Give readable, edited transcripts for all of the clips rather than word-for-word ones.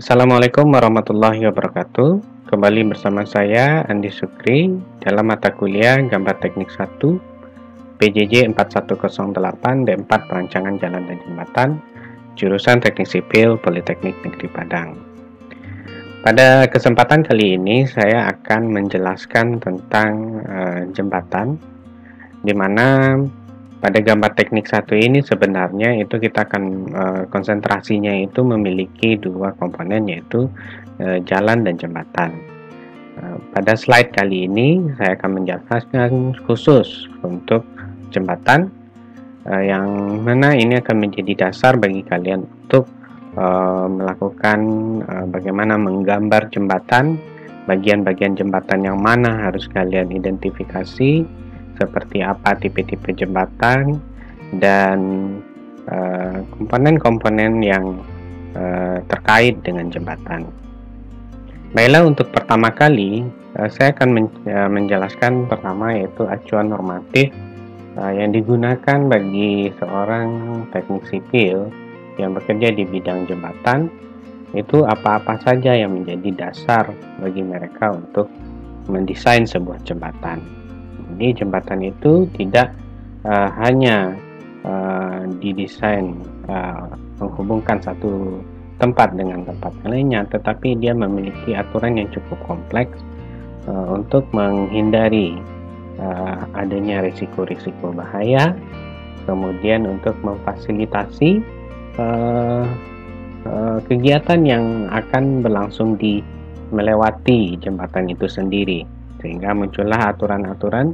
Assalamualaikum warahmatullahi wabarakatuh. Kembali bersama saya Andi Sukri dalam mata kuliah Gambar Teknik 1 PJJ 4108 D4 Perancangan Jalan dan Jembatan, jurusan Teknik Sipil Politeknik Negeri Padang. Pada kesempatan kali ini saya akan menjelaskan tentang jembatan, di mana pada gambar teknik 1 ini sebenarnya itu kita akan konsentrasinya itu memiliki dua komponen, yaitu jalan dan jembatan. Pada slide kali ini saya akan menjelaskan khusus untuk jembatan, yang mana ini akan menjadi dasar bagi kalian untuk melakukan bagaimana menggambar jembatan, bagian-bagian jembatan yang mana harus kalian identifikasi, seperti apa tipe-tipe jembatan, dan komponen-komponen yang terkait dengan jembatan. Baiklah, untuk pertama kali saya akan menjelaskan pertama, yaitu acuan normatif yang digunakan bagi seorang teknik sipil yang bekerja di bidang jembatan. Itu apa-apa saja yang menjadi dasar bagi mereka untuk mendesain sebuah jembatan. Jadi jembatan itu tidak hanya didesain menghubungkan satu tempat dengan tempat lainnya, tetapi dia memiliki aturan yang cukup kompleks untuk menghindari adanya risiko-risiko bahaya, kemudian untuk memfasilitasi kegiatan yang akan berlangsung di melewati jembatan itu sendiri, sehingga muncullah aturan-aturan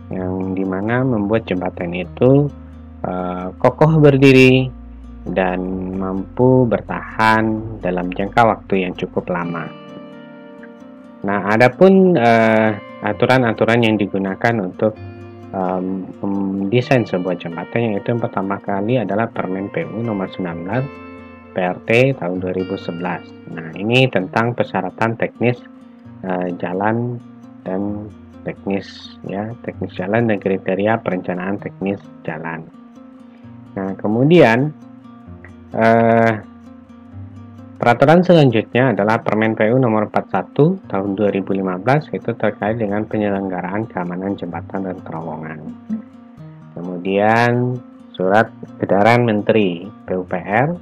yang dimana membuat jembatan itu kokoh berdiri dan mampu bertahan dalam jangka waktu yang cukup lama. Nah, adapun aturan-aturan yang digunakan untuk mendesain sebuah jembatan, yaitu yang pertama kali adalah Permen PU nomor 19 PRT tahun 2011. Nah, ini tentang persyaratan teknis jalan dan teknis jalan dan kriteria perencanaan teknis jalan. Nah, kemudian peraturan selanjutnya adalah Permen PU nomor 41 tahun 2015, itu terkait dengan penyelenggaraan keamanan jembatan dan terowongan. Kemudian surat edaran Menteri PUPR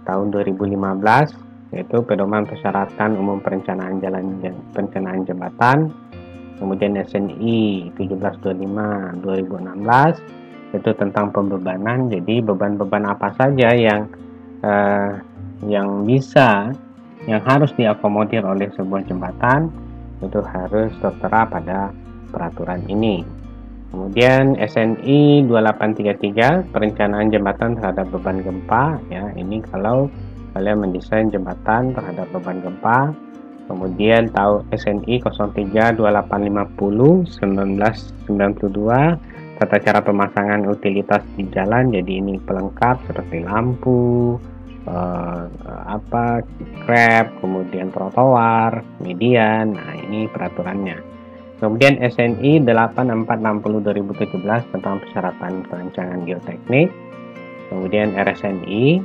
tahun 2015, yaitu pedoman persyaratan umum perencanaan jalan dan perencanaan jembatan. Kemudian SNI 1725 2016, itu tentang pembebanan. Jadi beban-beban apa saja yang harus diakomodir oleh sebuah jembatan, itu harus tertera pada peraturan ini. Kemudian SNI 2833 perencanaan jembatan terhadap beban gempa, ya, ini kalau kalian mendesain jembatan terhadap beban gempa. Kemudian tahu SNI 03 2850 1992 tata cara pemasangan utilitas di jalan. Jadi ini pelengkap seperti lampu, krep, kemudian trotoar, median. Nah, ini peraturannya. Kemudian SNI 8460 2017 tentang persyaratan perancangan geoteknik. Kemudian RSNI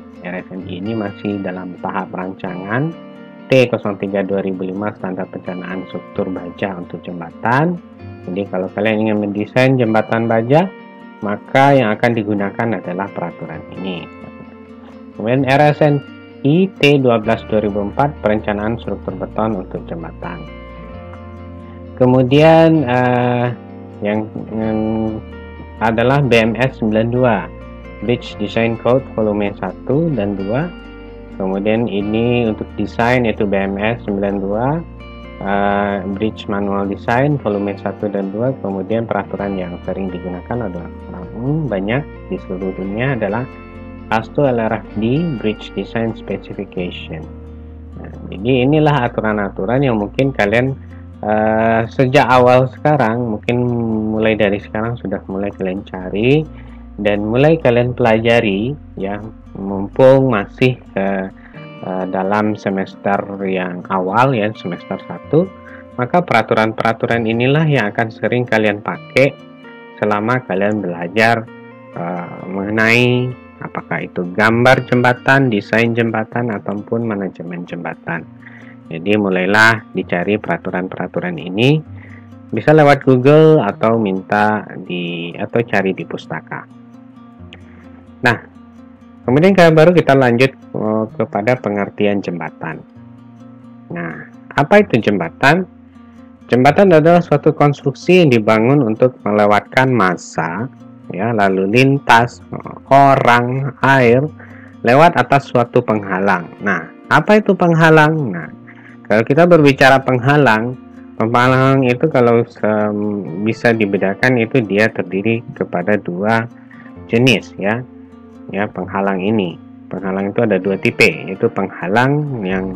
ini masih dalam tahap rancangan. T03 2005 standar perencanaan struktur baja untuk jembatan. Jadi kalau kalian ingin mendesain jembatan baja, maka yang akan digunakan adalah peraturan ini. Kemudian RSNI T12 2004 perencanaan struktur beton untuk jembatan. Kemudian yang adalah BMS 92 Bridge Design Code volume 1 dan 2. Kemudian ini untuk desain yaitu BMS 92 Bridge Manual Design volume 1 dan 2. Kemudian peraturan yang sering digunakan adalah banyak di seluruh dunia adalah ASTO LRFD Bridge Design Specification. Nah, jadi inilah aturan-aturan yang mungkin kalian sejak awal sekarang, mungkin mulai dari sekarang sudah mulai kalian cari dan mulai kalian pelajari, ya, mumpung masih dalam semester yang awal, ya, semester 1, maka peraturan-peraturan inilah yang akan sering kalian pakai selama kalian belajar mengenai apakah itu gambar jembatan, desain jembatan, ataupun manajemen jembatan. Jadi mulailah dicari peraturan-peraturan ini, bisa lewat Google atau atau cari di pustaka. Nah, kemudian baru kita lanjut kepada pengertian jembatan. Nah, apa itu jembatan? Jembatan adalah suatu konstruksi yang dibangun untuk melewatkan massa, ya, lalu lintas, orang, air, lewat atas suatu penghalang. Nah, apa itu penghalang? Nah, kalau kita berbicara penghalang itu kalau bisa dibedakan itu dia terdiri kepada dua jenis, ya penghalang ini. Penghalang itu ada dua tipe, yaitu penghalang yang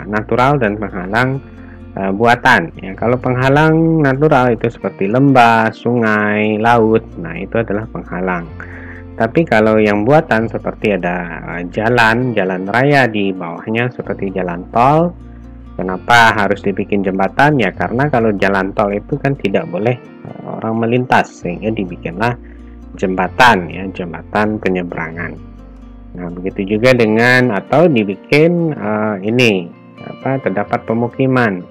natural dan penghalang buatan. Ya, kalau penghalang natural itu seperti lembah, sungai, laut, nah itu adalah penghalang. Tapi kalau yang buatan seperti ada jalan raya di bawahnya seperti jalan tol. Kenapa harus dibikin jembatan? Ya karena kalau jalan tol itu kan tidak boleh orang melintas, sehingga dibikinlah jembatan, ya, jembatan penyeberangan. Nah, begitu juga dengan atau dibikin terdapat pemukiman.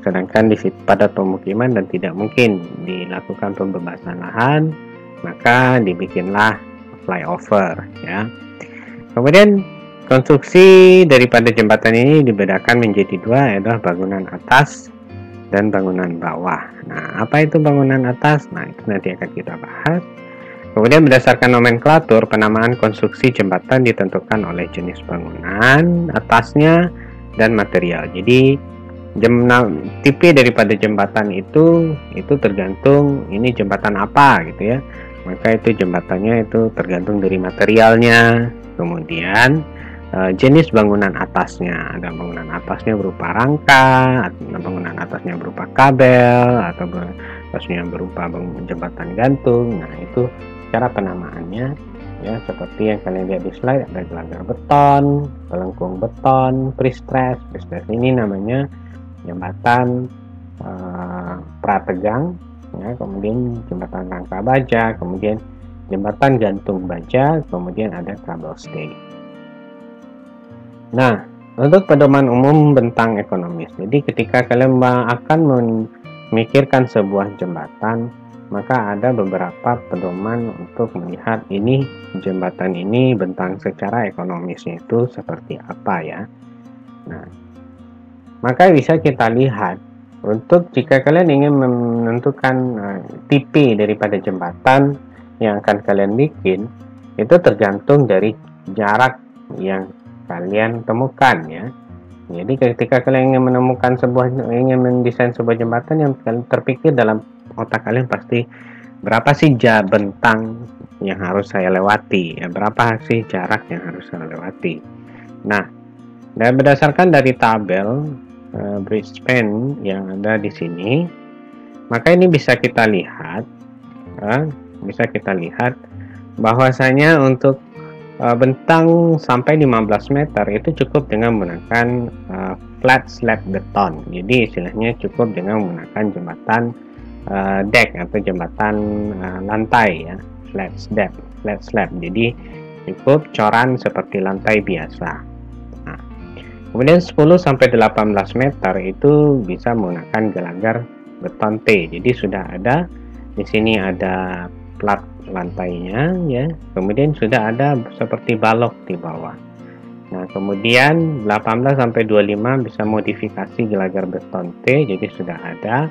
Sedangkan di situ padat pemukiman dan tidak mungkin dilakukan pembebasan lahan, maka dibikinlah flyover, ya. Kemudian konstruksi daripada jembatan ini dibedakan menjadi dua, adalah bangunan atas dan bangunan bawah. Nah, apa itu bangunan atas? Nah, itu nanti akan kita bahas. Kemudian berdasarkan nomenklatur, penamaan konstruksi jembatan ditentukan oleh jenis bangunan atasnya dan material. Jadi tipe daripada jembatan itu tergantung ini jembatan apa gitu, ya. Maka itu jembatannya itu tergantung dari materialnya. Kemudian jenis bangunan atasnya, ada bangunan atasnya berupa rangka, ada bangunan atasnya berupa kabel, atau atasnya berupa jembatan gantung. Nah, itu cara penamaannya, ya, seperti yang kalian lihat di slide, ada gelanggar beton, pelengkung beton, pre-stress ini namanya jembatan prategang, ya, kemudian jembatan rangka baja, kemudian jembatan gantung baja, kemudian ada kabel stay. Nah, untuk pedoman umum bentang ekonomis, jadi ketika kalian akan memikirkan sebuah jembatan, maka ada beberapa pedoman untuk melihat ini jembatan ini bentang secara ekonomisnya itu seperti apa, ya. Nah, maka bisa kita lihat untuk jika kalian ingin menentukan tipe daripada jembatan yang akan kalian bikin, itu tergantung dari jarak yang kalian temukan, ya. Jadi ketika kalian ingin mendesain sebuah jembatan, yang kalian terpikir dalam otak kalian pasti berapa sih bentang yang harus saya lewati, ya, berapa sih jarak yang harus saya lewati. Nah, dan berdasarkan dari tabel bridge span yang ada di sini, maka ini bisa kita lihat bahwasanya untuk bentang sampai 15 meter itu cukup dengan menggunakan flat slab beton. Jadi istilahnya cukup dengan menggunakan jembatan deck atau jembatan lantai, ya, flat slab. Jadi cukup coran seperti lantai biasa. Kemudian 10 sampai 18 meter itu bisa menggunakan gelanggar beton T. Jadi sudah ada di sini ada plat lantainya, ya. Kemudian sudah ada seperti balok di bawah. Nah, kemudian 18 sampai 25 bisa modifikasi gelanggar beton T. Jadi sudah ada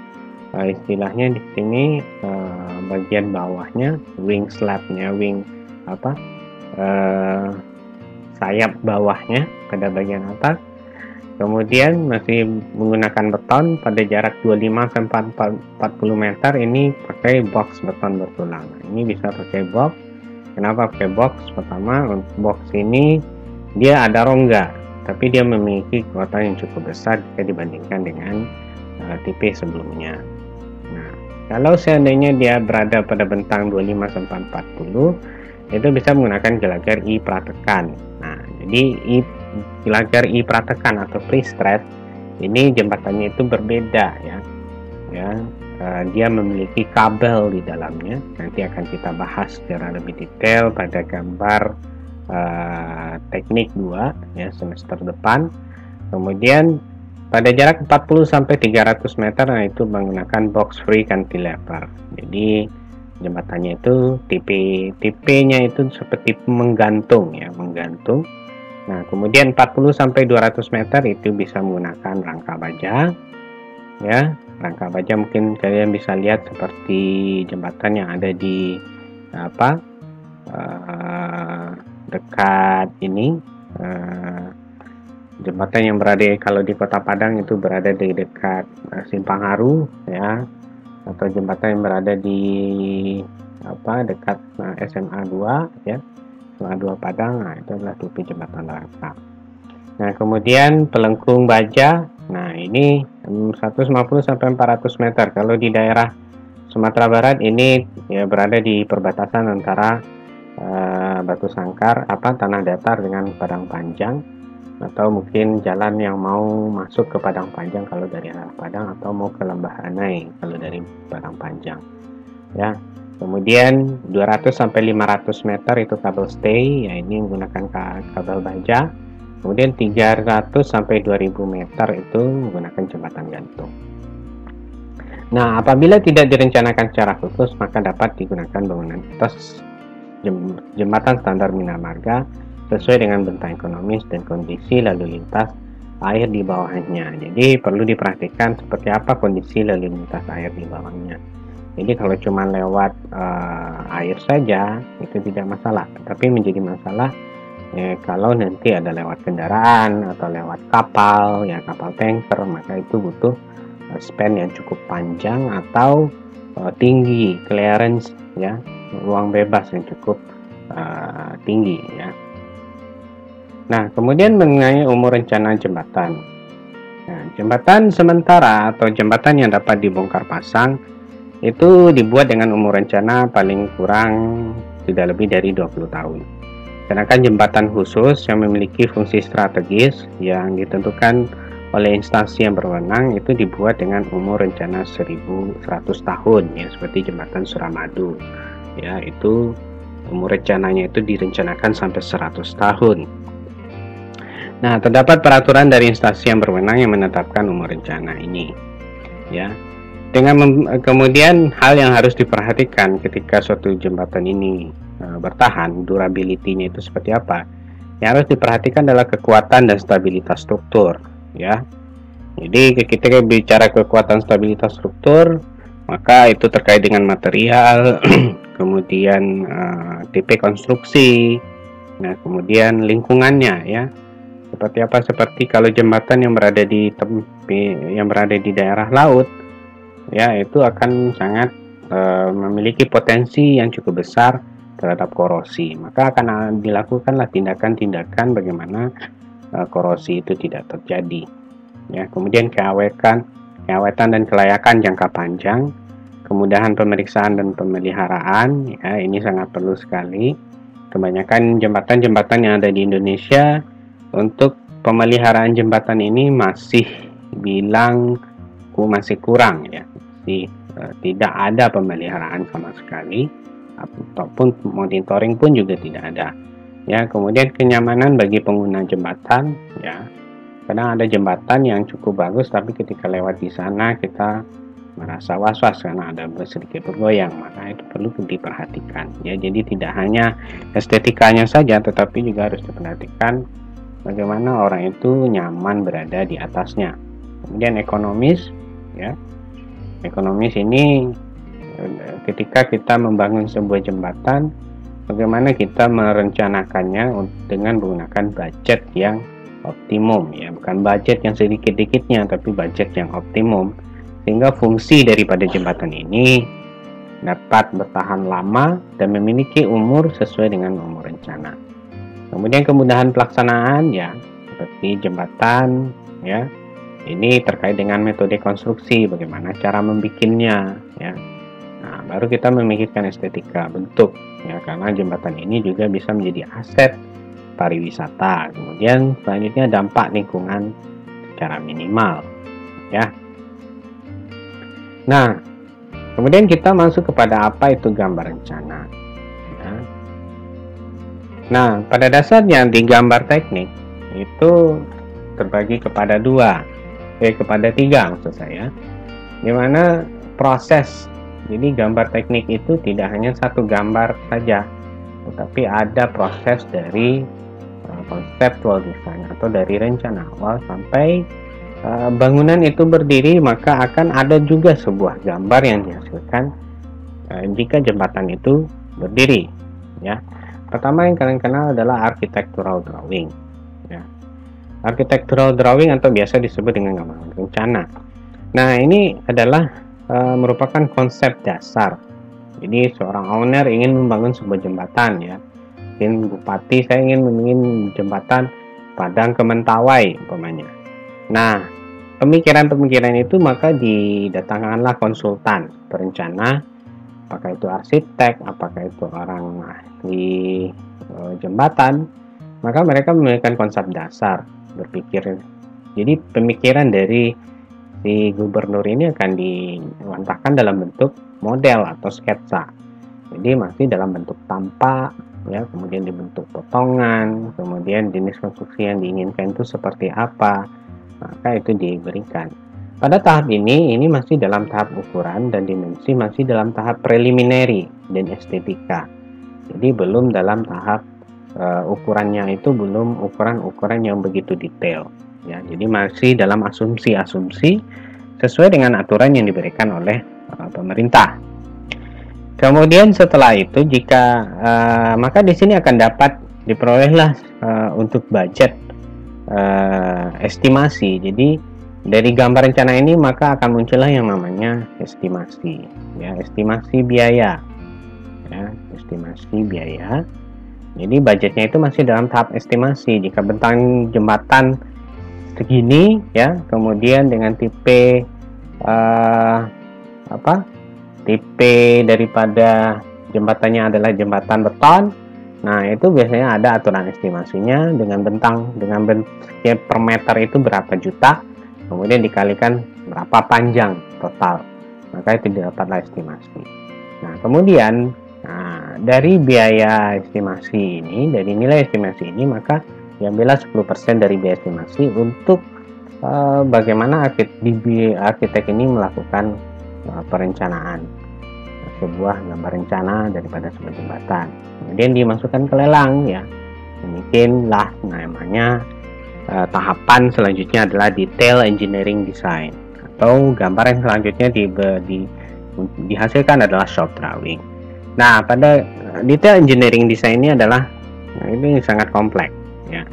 istilahnya di sini bagian bawahnya wing slabnya, sayap bawahnya pada bagian atas. Kemudian masih menggunakan beton pada jarak 25 sampai 40 meter, ini pakai box beton bertulang. Ini bisa pakai box. Kenapa pakai box? Pertama, untuk box ini dia ada rongga, tapi dia memiliki kekuatan yang cukup besar jika dibandingkan dengan tipe sebelumnya. Nah, kalau seandainya dia berada pada bentang 25 sampai 40, itu bisa menggunakan gelanggar I pratekan. Nah, jadi gelanggar I pratekan atau pre-stress ini jembatannya itu berbeda, ya. Dia memiliki kabel di dalamnya. Nanti akan kita bahas secara lebih detail pada gambar teknik 2 ya, semester depan. Kemudian pada jarak 40 sampai 300 meter, nah itu menggunakan box free cantilever. Jadi jembatannya itu tipenya itu seperti menggantung ya, menggantung. Nah, kemudian 40 sampai 200 meter itu bisa menggunakan rangka baja ya. Rangka baja mungkin kalian bisa lihat seperti jembatan yang ada di dekat ini, jembatan yang berada kalau di Kota Padang itu berada di dekat Simpang Haru ya, atau jembatan yang berada di dekat SMA 2 ya, SMA 2 Padang. Nah, itu adalah tipe jembatan rangka. Nah, kemudian pelengkung baja. Nah, ini 150 sampai 400 meter. Kalau di daerah Sumatera Barat ini ya berada di perbatasan antara Batu Sangkar tanah datar dengan Padang Panjang, atau mungkin jalan yang mau masuk ke Padang Panjang kalau dari arah Padang, atau mau ke Lembah Anai kalau dari Padang Panjang ya. Kemudian 200 sampai 500 meter itu kabel stay ya, ini menggunakan kabel baja. Kemudian 300 sampai 2000 meter itu menggunakan jembatan gantung. Nah, apabila tidak direncanakan secara khusus, maka dapat digunakan bangunan atas jembatan standar bina marga sesuai dengan bentang ekonomis dan kondisi lalu lintas air di bawahnya. Jadi perlu diperhatikan seperti apa kondisi lalu lintas air di bawahnya. Jadi kalau cuma lewat air saja itu tidak masalah, tetapi menjadi masalah kalau nanti ada lewat kendaraan atau lewat kapal ya, kapal tanker, maka itu butuh span yang cukup panjang atau tinggi, clearance ya, ruang bebas yang cukup tinggi ya. Nah, kemudian mengenai umur rencana jembatan. Nah, jembatan sementara atau jembatan yang dapat dibongkar pasang itu dibuat dengan umur rencana paling kurang tidak lebih dari 20 tahun. Sedangkan jembatan khusus yang memiliki fungsi strategis yang ditentukan oleh instansi yang berwenang itu dibuat dengan umur rencana 1100 tahun ya, seperti jembatan Suramadu ya, itu umur rencananya itu direncanakan sampai 100 tahun. Nah, terdapat peraturan dari instansi yang berwenang yang menetapkan umur rencana ini ya. Kemudian hal yang harus diperhatikan ketika suatu jembatan ini bertahan, durability-nya itu seperti apa? Yang harus diperhatikan adalah kekuatan dan stabilitas struktur ya. Jadi ketika bicara kekuatan stabilitas struktur, maka itu terkait dengan material, kemudian tipe konstruksi, nah kemudian lingkungannya ya. Seperti apa? Seperti kalau jembatan yang berada di daerah laut ya, itu akan sangat memiliki potensi yang cukup besar terhadap korosi. Maka akan dilakukanlah tindakan-tindakan bagaimana korosi itu tidak terjadi ya. Kemudian keawetan dan kelayakan jangka panjang, kemudahan pemeriksaan dan pemeliharaan ya, ini sangat perlu sekali. Kebanyakan jembatan-jembatan yang ada di Indonesia untuk pemeliharaan jembatan ini masih kurang ya, tidak ada pemeliharaan sama sekali, ataupun monitoring pun juga tidak ada ya. Kemudian kenyamanan bagi pengguna jembatan ya, kadang ada jembatan yang cukup bagus tapi ketika lewat di sana kita merasa was-was karena ada sedikit bergoyang, maka itu perlu diperhatikan ya. Jadi tidak hanya estetikanya saja, tetapi juga harus diperhatikan bagaimana orang itu nyaman berada di atasnya. Kemudian ekonomis ya, ekonomis ini ketika kita membangun sebuah jembatan, bagaimana kita merencanakannya dengan menggunakan budget yang optimum ya, bukan budget yang sedikit-dikitnya, tapi budget yang optimum, sehingga fungsi daripada jembatan ini dapat bertahan lama dan memiliki umur sesuai dengan umur rencana. Kemudian kemudahan pelaksanaan ya, seperti jembatan ya, ini terkait dengan metode konstruksi, bagaimana cara membikinnya ya. Nah, baru kita memikirkan estetika bentuk ya, karena jembatan ini juga bisa menjadi aset pariwisata. Kemudian selanjutnya dampak lingkungan secara minimal ya. Nah, kemudian kita masuk kepada apa itu gambar rencana ya. Nah, pada dasarnya di gambar teknik itu terbagi kepada kepada tiga maksud saya, di mana proses. Jadi gambar teknik itu tidak hanya satu gambar saja, tetapi ada proses dari conceptual design atau dari rencana awal sampai bangunan itu berdiri, maka akan ada juga sebuah gambar yang dihasilkan jika jembatan itu berdiri, ya. Pertama yang kalian kenal adalah architectural drawing, ya. Architectural drawing atau biasa disebut dengan gambaran rencana. Nah, ini adalah merupakan konsep dasar. Jadi seorang owner ingin membangun sebuah jembatan, ya. Mungkin bupati, saya ingin membangun jembatan Padang ke Mentawai umpamanya. Nah, pemikiran-pemikiran itu maka didatangkanlah konsultan perencana, apakah itu arsitek, apakah itu orang ahli jembatan, maka mereka memberikan konsep dasar berpikir. Jadi pemikiran dari si gubernur ini akan diwantahkan dalam bentuk model atau sketsa. Jadi masih dalam bentuk tampak, ya, kemudian dibentuk potongan, kemudian jenis konstruksi yang diinginkan itu seperti apa, maka itu diberikan. Pada tahap ini masih dalam tahap ukuran dan dimensi, masih dalam tahap preliminary dan estetika. Jadi belum dalam tahap ukurannya itu belum ukuran-ukuran yang begitu detail, ya. Jadi masih dalam asumsi-asumsi sesuai dengan aturan yang diberikan oleh pemerintah. Kemudian setelah itu maka di sini akan dapat diperolehlah untuk budget estimasi. Jadi dari gambar rencana ini maka akan muncullah yang namanya estimasi, ya, estimasi biaya, ya, estimasi biaya. Jadi budgetnya itu masih dalam tahap estimasi. Jika bentang jembatan segini, ya, kemudian dengan tipe tipe daripada jembatannya adalah jembatan beton. Nah, itu biasanya ada aturan estimasinya dengan per meter itu berapa juta, kemudian dikalikan berapa panjang total, maka itu didapatlah estimasi. Nah, kemudian dari biaya estimasi ini, dari nilai estimasi ini, maka diambillah 10% dari biaya estimasi untuk bagaimana arsitek ini melakukan perencanaan sebuah gambar rencana daripada sebuah jembatan. Kemudian dimasukkan ke lelang, ya. Mungkinlah namanya tahapan selanjutnya adalah detail engineering design, atau gambar yang selanjutnya dihasilkan adalah shop drawing. Nah, pada detail engineering design ini ini sangat kompleks, ya.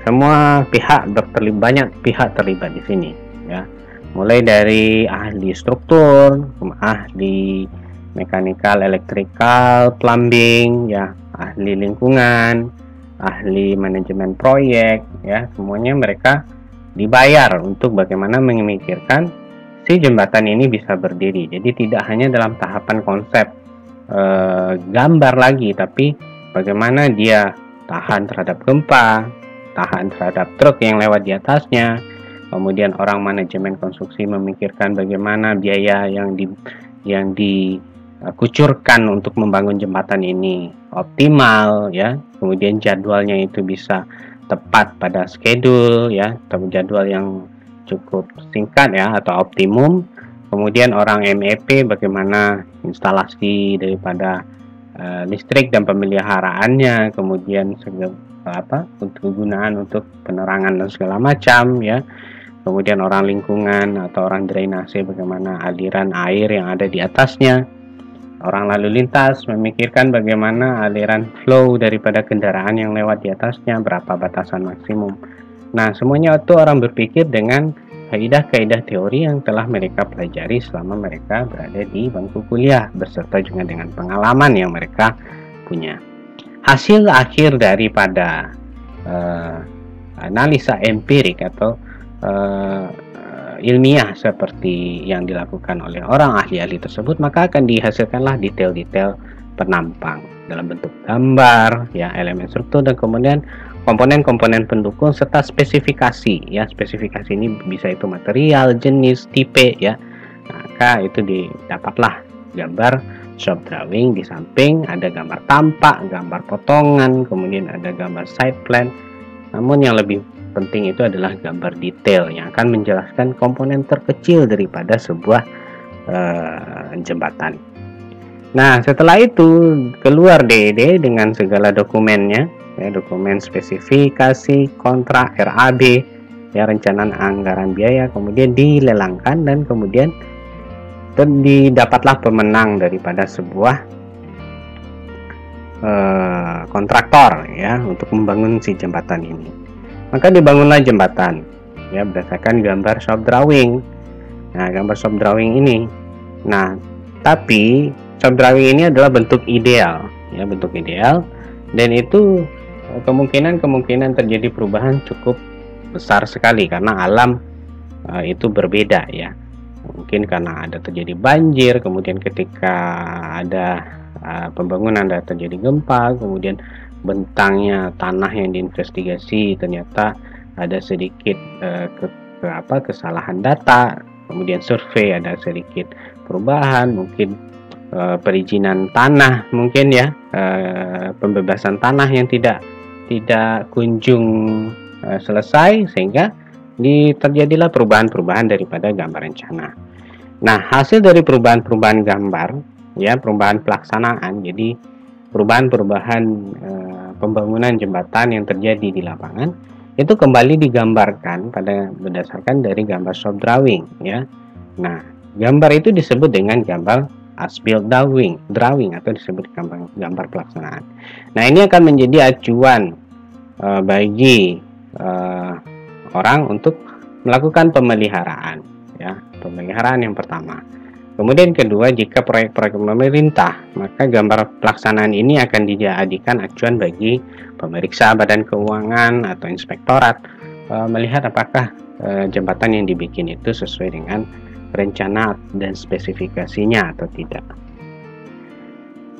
Semua pihak banyak pihak terlibat di sini, ya. Mulai dari ahli struktur, ahli mekanikal, elektrikal, plumbing, ya, ahli lingkungan, ahli manajemen proyek, ya, semuanya mereka dibayar untuk bagaimana memikirkan si jembatan ini bisa berdiri. Jadi tidak hanya dalam tahapan konsep gambar lagi, tapi bagaimana dia tahan terhadap gempa, tahan terhadap truk yang lewat di atasnya. Kemudian orang manajemen konstruksi memikirkan bagaimana biaya yang dikucurkan untuk membangun jembatan ini optimal, ya. Kemudian jadwalnya itu bisa tepat pada schedule, ya, atau jadwal yang cukup singkat, ya, atau optimum. Kemudian orang MEP bagaimana instalasi daripada listrik dan pemeliharaannya, kemudian untuk kegunaan untuk penerangan dan segala macam, ya. Kemudian orang lingkungan atau orang drainase bagaimana aliran air yang ada di atasnya. Orang lalu lintas memikirkan bagaimana aliran flow daripada kendaraan yang lewat di atasnya, berapa batasan maksimum. Nah, semuanya itu orang berpikir dengan kaidah-kaidah teori yang telah mereka pelajari selama mereka berada di bangku kuliah, beserta juga dengan pengalaman yang mereka punya. Hasil akhir daripada analisa empirik atau ilmiah seperti yang dilakukan oleh orang ahli-ahli tersebut, maka akan dihasilkanlah detail-detail penampang dalam bentuk gambar, ya, elemen struktur, dan kemudian komponen-komponen pendukung serta spesifikasi, ya. Spesifikasi ini bisa itu material, jenis, tipe, ya. Maka itu didapatlah gambar shop drawing, di samping ada gambar tampak, gambar potongan, kemudian ada gambar side plan. Namun yang lebih penting itu adalah gambar detail yang akan menjelaskan komponen terkecil daripada sebuah jembatan. Nah, setelah itu keluar DED dengan segala dokumennya, ya, dokumen spesifikasi, kontrak, RAB, ya, rencana anggaran biaya, kemudian dilelangkan dan kemudian didapatlah pemenang daripada sebuah kontraktor, ya, untuk membangun si jembatan ini. Maka dibangunlah jembatan, ya, berdasarkan gambar shop drawing. Nah, gambar shop drawing ini, nah, tapi shop drawing ini adalah bentuk ideal, ya, bentuk ideal, dan itu kemungkinan terjadi perubahan cukup besar sekali karena alam itu berbeda, ya. Mungkin karena ada terjadi banjir, kemudian ketika ada pembangunan ada terjadi gempa, kemudian bentangnya tanah yang diinvestigasi ternyata ada sedikit kesalahan data, kemudian survei ada sedikit perubahan, mungkin perizinan tanah, mungkin, ya, pembebasan tanah yang tidak kunjung selesai, sehingga terjadilah perubahan-perubahan daripada gambar rencana. Nah, hasil dari perubahan-perubahan gambar, ya, perubahan pelaksanaan, jadi perubahan-perubahan pembangunan jembatan yang terjadi di lapangan itu kembali digambarkan berdasarkan dari gambar shop drawing, ya. Nah, gambar itu disebut dengan gambar as-built drawing atau disebut gambar pelaksanaan. Nah, ini akan menjadi acuan bagi orang untuk melakukan pemeliharaan, ya, pemeliharaan yang pertama. Kemudian kedua, jika proyek-proyek pemerintah, maka gambar pelaksanaan ini akan dijadikan acuan bagi pemeriksa badan keuangan atau inspektorat melihat apakah jembatan yang dibikin itu sesuai dengan rencana dan spesifikasinya atau tidak.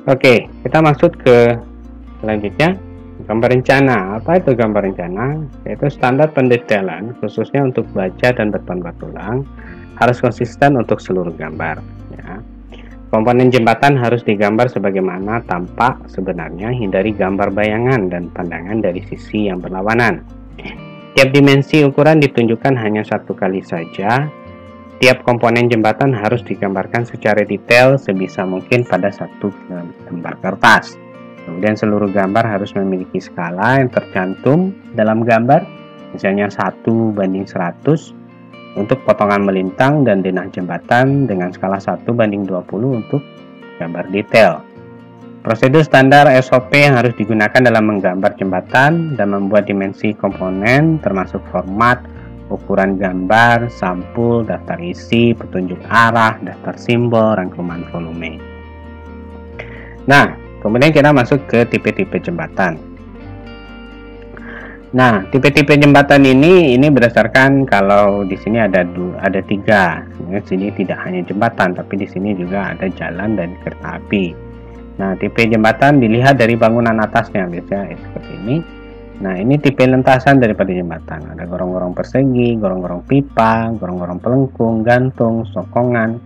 Oke, kita masuk ke selanjutnya, gambar rencana. Apa itu gambar rencana? Yaitu standar pendetailan khususnya untuk baca dan bertambah tulang harus konsisten untuk seluruh gambar, ya. Komponen jembatan harus digambar sebagaimana tampak sebenarnya, hindari gambar bayangan dan pandangan dari sisi yang berlawanan. Tiap dimensi ukuran ditunjukkan hanya satu kali saja. Tiap komponen jembatan harus digambarkan secara detail sebisa mungkin pada satu lembar kertas. Kemudian seluruh gambar harus memiliki skala yang tercantum dalam gambar, misalnya 1:100 untuk potongan melintang dan denah jembatan, dengan skala 1:20 untuk gambar detail. Prosedur standar SOP yang harus digunakan dalam menggambar jembatan dan membuat dimensi komponen termasuk format, ukuran gambar, sampul, daftar isi, petunjuk arah, daftar simbol, rangkuman volume. Nah, kemudian kita masuk ke tipe-tipe jembatan. Nah, tipe-tipe jembatan ini berdasarkan, kalau di sini ada 3. Di sini tidak hanya jembatan, tapi di sini juga ada jalan dan kereta api. Nah, tipe jembatan dilihat dari bangunan atasnya, biasanya seperti ini. Nah, ini tipe lintasan daripada jembatan. Ada gorong-gorong persegi, gorong-gorong pipa, gorong-gorong pelengkung, gantung, sokongan,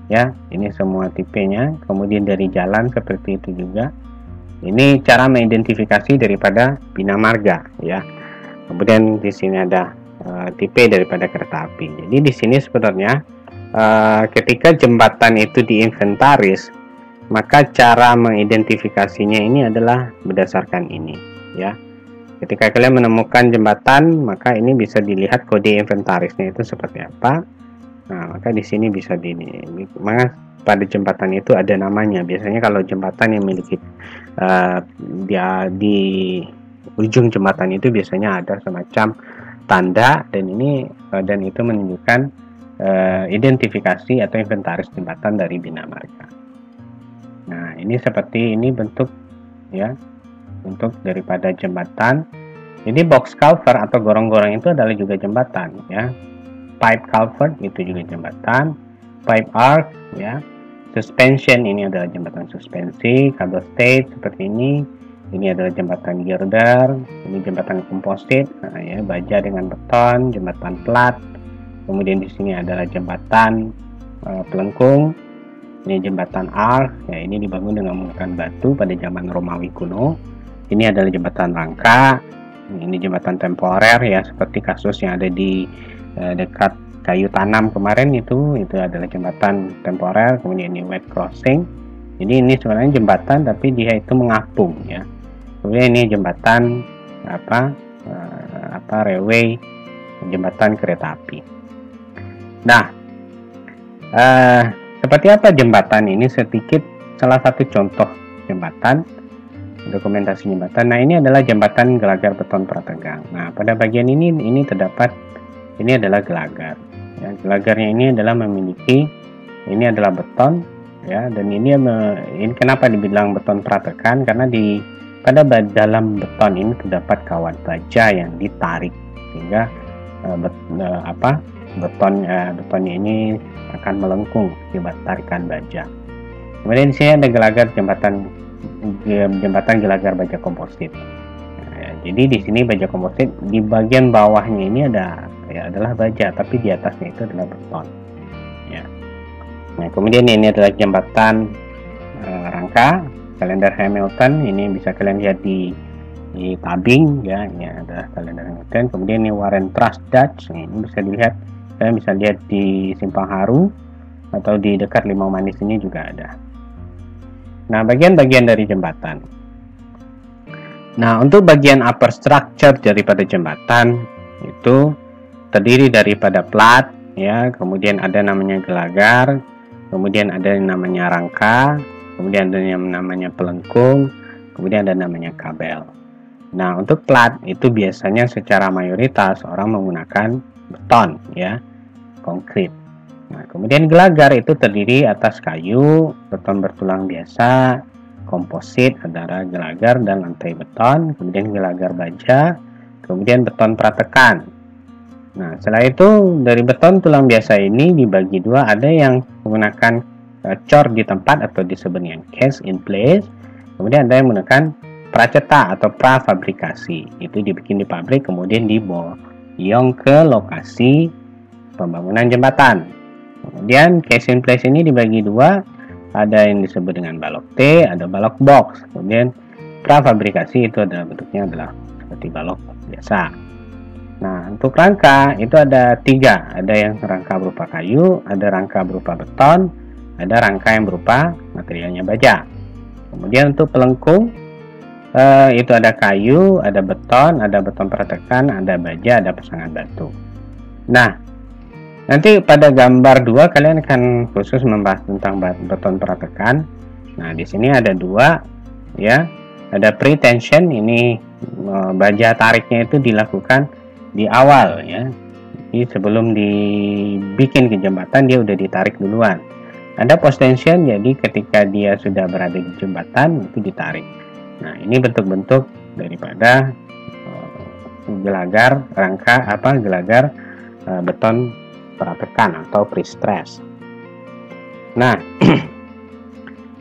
ya. Ini semua tipenya. Kemudian dari jalan seperti itu juga. Ini cara mengidentifikasi daripada bina marga, ya. Kemudian di sini ada tipe daripada kereta api. Jadi di sini sebenarnya ketika jembatan itu diinventaris, maka cara mengidentifikasinya ini adalah berdasarkan ini, ya. Ketika kalian menemukan jembatan, maka ini bisa dilihat kode inventarisnya itu seperti apa. Nah, maka di sini bisa maka pada jembatan itu ada namanya. Biasanya kalau jembatan yang memiliki di ujung jembatan itu biasanya ada semacam tanda, dan itu menunjukkan identifikasi atau inventaris jembatan dari bina marga. Nah, ini seperti ini bentuk, ya, bentuk daripada jembatan. Jadi box culvert atau gorong-gorong itu adalah juga jembatan, ya. Pipe culvert itu juga jembatan. Pipe arch, ya. Suspension ini adalah jembatan suspensi. Cable stay seperti ini. Ini adalah jembatan girder. Ini jembatan komposit, nah, ya, baja dengan beton. Jembatan plat. Kemudian di sini adalah jembatan pelengkung. Ini jembatan Arch, ya ini dibangun dengan menggunakan batu pada zaman Romawi kuno. Ini adalah jembatan rangka. Ini jembatan temporer ya, seperti kasus yang ada di dekat kayu tanam kemarin itu adalah jembatan temporer. Kemudian ini wet crossing. Jadi ini sebenarnya jembatan tapi dia itu mengapung ya. Kemudian ini jembatan railway, jembatan kereta api. Nah, seperti apa jembatan ini? Sedikit salah satu contoh jembatan, dokumentasi jembatan. Nah, ini adalah jembatan gelagar beton prategang. Nah, pada bagian ini terdapat, ini adalah gelagar. Ya, gelagarnya ini adalah memiliki, ini adalah beton, ya, dan ini kenapa dibilang beton prategan? Karena pada dalam beton ini terdapat kawat baja yang ditarik sehingga betonnya ini akan melengkung akibat tarikan baja. Kemudian di sini ada gelagar jembatan gelagar baja komposit. Nah, jadi di sini baja komposit, di bagian bawahnya ini adalah baja, tapi di atasnya itu adalah beton. Ya. Nah, kemudian ini adalah jembatan rangka kalender Hamilton. Ini bisa kalian lihat di tabing ya, ini adalah kalender Hamilton. Kemudian ini Warren Truss Dutch, ini bisa dilihat. Kalian bisa lihat di Simpang Haru atau di dekat Limau Manis ini juga ada. Nah, bagian-bagian dari jembatan. Nah, untuk bagian upper structure daripada jembatan itu terdiri daripada plat ya, kemudian ada namanya gelagar, kemudian ada yang namanya rangka, kemudian ada yang namanya pelengkung, kemudian ada namanya kabel. Nah, untuk plat itu biasanya secara mayoritas orang menggunakan beton ya, konkrit. Nah, kemudian gelagar itu terdiri atas kayu, beton bertulang biasa, komposit antara gelagar dan lantai beton, kemudian gelagar baja, kemudian beton pratekan. Nah, setelah itu dari beton tulang biasa ini dibagi dua, ada yang menggunakan cor di tempat atau disebut dengan cast in place, kemudian ada yang menggunakan pracetak atau prafabrikasi, itu dibikin di pabrik kemudian diboyong ke lokasi pembangunan jembatan. Kemudian case in place ini dibagi dua, ada yang disebut dengan balok T, ada balok box. Kemudian prafabrikasi itu bentuknya adalah seperti balok biasa. Nah, untuk rangka itu ada tiga, ada yang rangka berupa kayu, ada rangka berupa beton, ada rangka yang berupa materialnya baja. Kemudian untuk pelengkung itu ada kayu, ada beton pratekan, ada baja, ada pasangan batu. Nah, nanti pada gambar 2 kalian akan khusus membahas tentang beton pratekan. Nah, di sini ada dua ya. Ada pre-tension, ini baja tariknya itu dilakukan di awal ya. Jadi sebelum dibikin ke jembatan dia udah ditarik duluan. Ada post-tension, jadi ketika dia sudah berada di jembatan itu ditarik. Nah, ini bentuk-bentuk daripada gelagar beton pratekan atau pre-stress. Nah,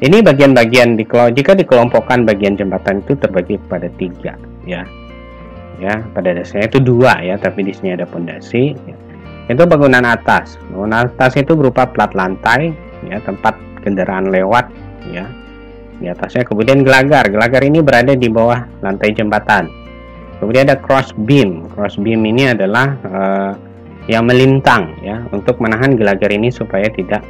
ini bagian-bagian jika dikelompokkan bagian jembatan itu terbagi kepada 3 ya. Ya, pada dasarnya itu 2 ya, tapi di sini ada pondasi. Ya. Itu bangunan atas. Bangunan atas itu berupa plat lantai ya, tempat kendaraan lewat ya. Di atasnya kemudian gelagar. Gelagar ini berada di bawah lantai jembatan. Kemudian ada cross beam. Cross beam ini adalah yang melintang ya, untuk menahan gelagar ini supaya tidak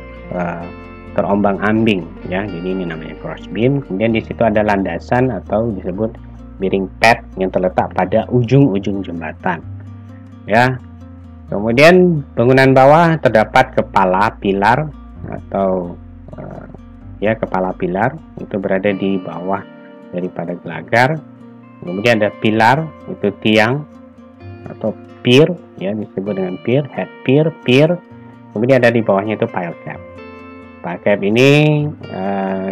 terombang-ambing ya. Jadi ini namanya cross beam. Kemudian di situ ada landasan atau disebut bearing pad yang terletak pada ujung-ujung jembatan. Ya. Kemudian bangunan bawah terdapat kepala pilar atau kepala pilar itu berada di bawah daripada gelagar. Kemudian ada pilar, itu tiang atau pier ya, disebut dengan pier, head pier. Kemudian ada di bawahnya itu pile cap. Pile cap ini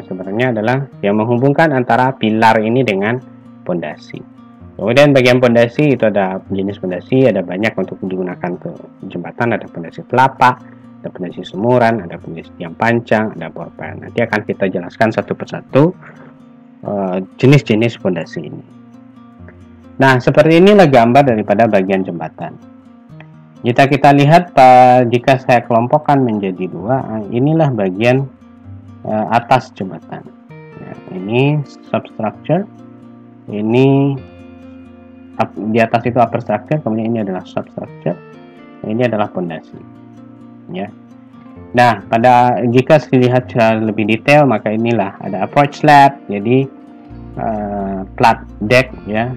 sebenarnya adalah yang menghubungkan antara pilar ini dengan pondasi. Kemudian bagian pondasi itu ada jenis pondasi, ada banyak untuk digunakan ke jembatan, ada pondasi telapak, ada pondasi semuran, ada pondasi tiang pancang, ada porpel. Nanti akan kita jelaskan satu persatu jenis-jenis pondasi ini. Nah, seperti inilah gambar daripada bagian jembatan. Jika kita lihat, jika saya kelompokkan menjadi 2, inilah bagian atas jembatan. Ya, ini substructure, ini di atas itu upper structure, kemudian ini adalah substructure, ini adalah pondasi. Ya. Nah, jika dilihat secara lebih detail, maka inilah ada approach slab, jadi flat deck, ya.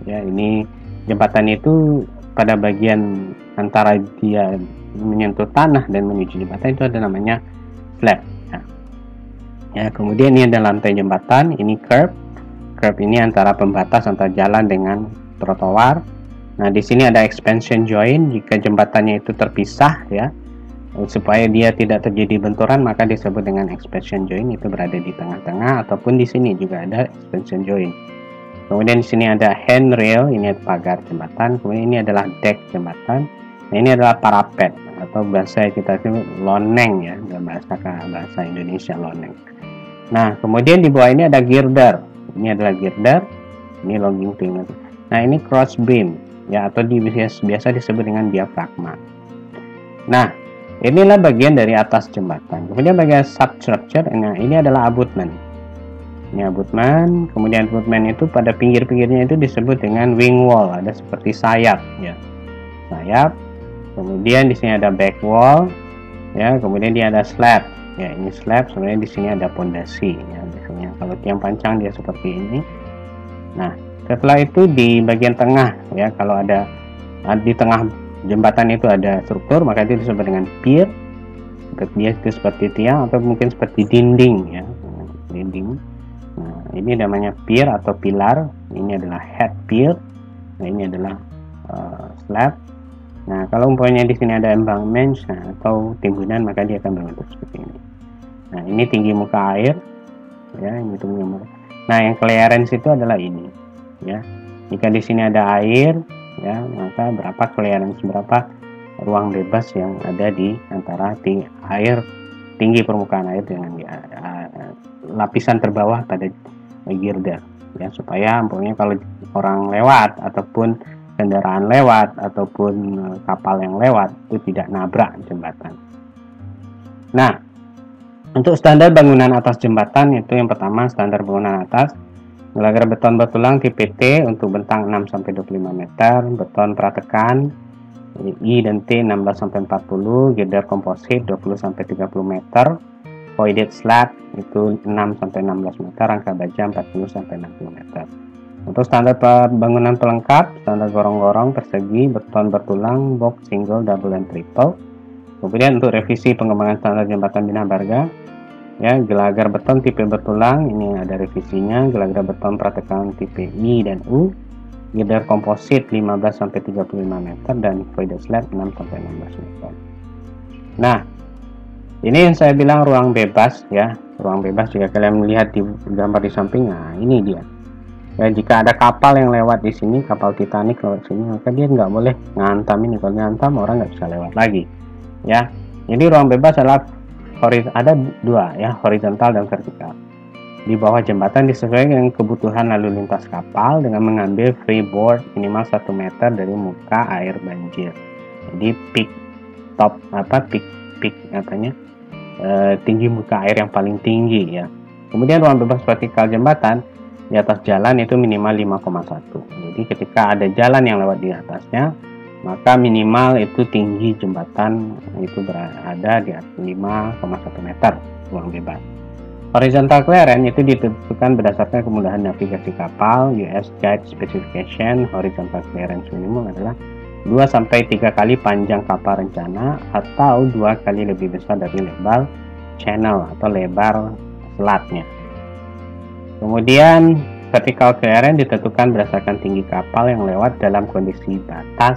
Ya, ini jembatan itu pada bagian antara dia menyentuh tanah dan menuju jembatan itu ada namanya slab. Ya, kemudian ini ada lantai jembatan, ini curb. Curb ini antara pembatas antara jalan dengan trotoar. Nah, di sini ada expansion joint jika jembatannya itu terpisah, ya. Supaya dia tidak terjadi benturan maka disebut dengan expansion joint, itu berada di tengah-tengah, ataupun di sini juga ada expansion joint. Kemudian di sini ada handrail, ini pagar jembatan. Kemudian ini adalah deck jembatan. Nah, ini adalah parapet atau bahasa kita itu loneng, ya, dalam bahasa Indonesia loneng. Nah, kemudian di bawah ini ada girder. Ini adalah girder. Ini logging beam. Nah, ini cross beam, ya, atau biasa disebut dengan diafragma. Nah, inilah bagian dari atas jembatan. Kemudian bagian substructure, nah ini adalah abutment. Ini abutment. Kemudian abutment itu pada pinggir-pinggirnya itu disebut dengan wing wall, ada seperti sayap, ya. Sayap. Kemudian di sini ada back wall, ya. Kemudian dia ada slab. Ya, ini slab. Sebenarnya di sini ada pondasi, ya. Biasanya kalau tiang pancang dia seperti ini. Nah, setelah itu di bagian tengah, ya, kalau ada di tengah jembatan itu ada struktur, maka itu disebut dengan pier. Dia itu seperti tiang atau mungkin seperti dinding, ya, dinding. Nah, ini namanya pier atau pilar. Ini adalah head pier. Nah, ini adalah slab. Nah, kalau umpamanya di sini ada embankment, nah, atau timbunan, maka dia akan berbentuk seperti ini. Nah, ini tinggi muka air, ya, ini tinggi muka. Nah, yang clearance itu adalah ini, ya. Jika di sini ada air, ya, maka berapa clearance, berapa ruang bebas yang ada di antara tinggi permukaan air dengan lapisan terbawah pada girder, ya, supaya umpamanya kalau orang lewat ataupun kendaraan lewat ataupun kapal yang lewat itu tidak nabrak jembatan. Nah, untuk standar bangunan atas jembatan itu yang pertama standar bangunan atas gelagar beton bertulang tipe T untuk bentang 6-25 meter, beton pratekan I dan T 16-40, girder komposit 20-30 meter, voided slab itu 6-16 meter, rangka baja 40-60 meter. Untuk standar bangunan pelengkap, standar gorong-gorong persegi, beton bertulang, box single, double, dan triple. Kemudian untuk revisi pengembangan standar jembatan Bina Marga, ya, gelagar beton tipe bertulang, ini ada revisinya, gelagar beton pratekan tipe I dan U, girder komposit 15-35 meter, dan voided slab 6-16 meter. Nah, ini yang saya bilang ruang bebas, ya, ruang bebas. Jika kalian melihat di gambar di samping, nah ini dia. Ya, jika ada kapal yang lewat di sini, kapal Titanic lewat sini, maka dia nggak boleh ngantam ini. Kalau ngantam orang nggak bisa lewat lagi, ya. Jadi ruang bebas adalah ada dua, ya, horizontal dan vertikal. Di bawah jembatan disesuaikan dengan kebutuhan lalu lintas kapal dengan mengambil freeboard minimal 1 meter dari muka air banjir. Jadi peak tinggi muka air yang paling tinggi, ya. Kemudian ruang bebas vertikal jembatan di atas jalan itu minimal 5,1. Jadi ketika ada jalan yang lewat di atasnya, maka minimal itu tinggi jembatan itu berada di atas 5,1 meter ruang bebas. Horizontal clearance itu ditentukan berdasarkan kemudahan navigasi kapal. US Guide Specification horizontal clearance minimum adalah 2-3 kali panjang kapal rencana atau 2 kali lebih besar dari lebar channel atau lebar selatnya. Kemudian vertical clearance ditentukan berdasarkan tinggi kapal yang lewat dalam kondisi batas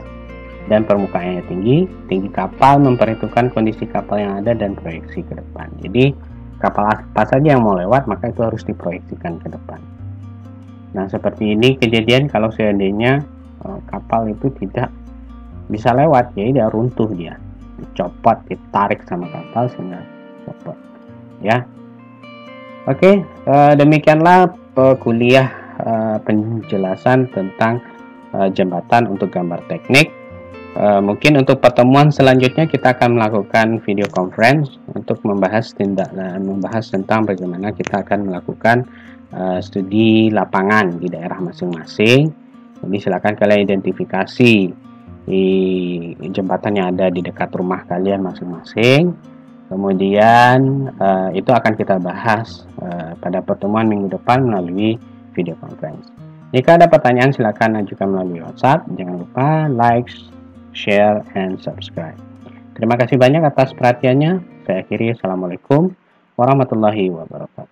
dan permukaannya tinggi. Tinggi kapal memperhitungkan kondisi kapal yang ada dan proyeksi ke depan. Jadi kapal apa saja yang mau lewat maka itu harus diproyeksikan ke depan. Nah, seperti ini kejadian kalau seandainya kapal itu tidak bisa lewat, ya dia runtuh, dia dicopot, ditarik sama kapal sehingga copot, ya. Oke, demikianlah kuliah penjelasan tentang jembatan untuk gambar teknik. Mungkin untuk pertemuan selanjutnya kita akan melakukan video conference untuk membahas tentang bagaimana kita akan melakukan studi lapangan di daerah masing-masing. Jadi silakan kalian identifikasi di jembatan yang ada di dekat rumah kalian masing-masing. Kemudian itu akan kita bahas pada pertemuan minggu depan melalui video conference. Jika ada pertanyaan silakan ajukan melalui WhatsApp. Jangan lupa like, share, and subscribe. Terima kasih banyak atas perhatiannya. Saya akhiri. Assalamualaikum warahmatullahi wabarakatuh.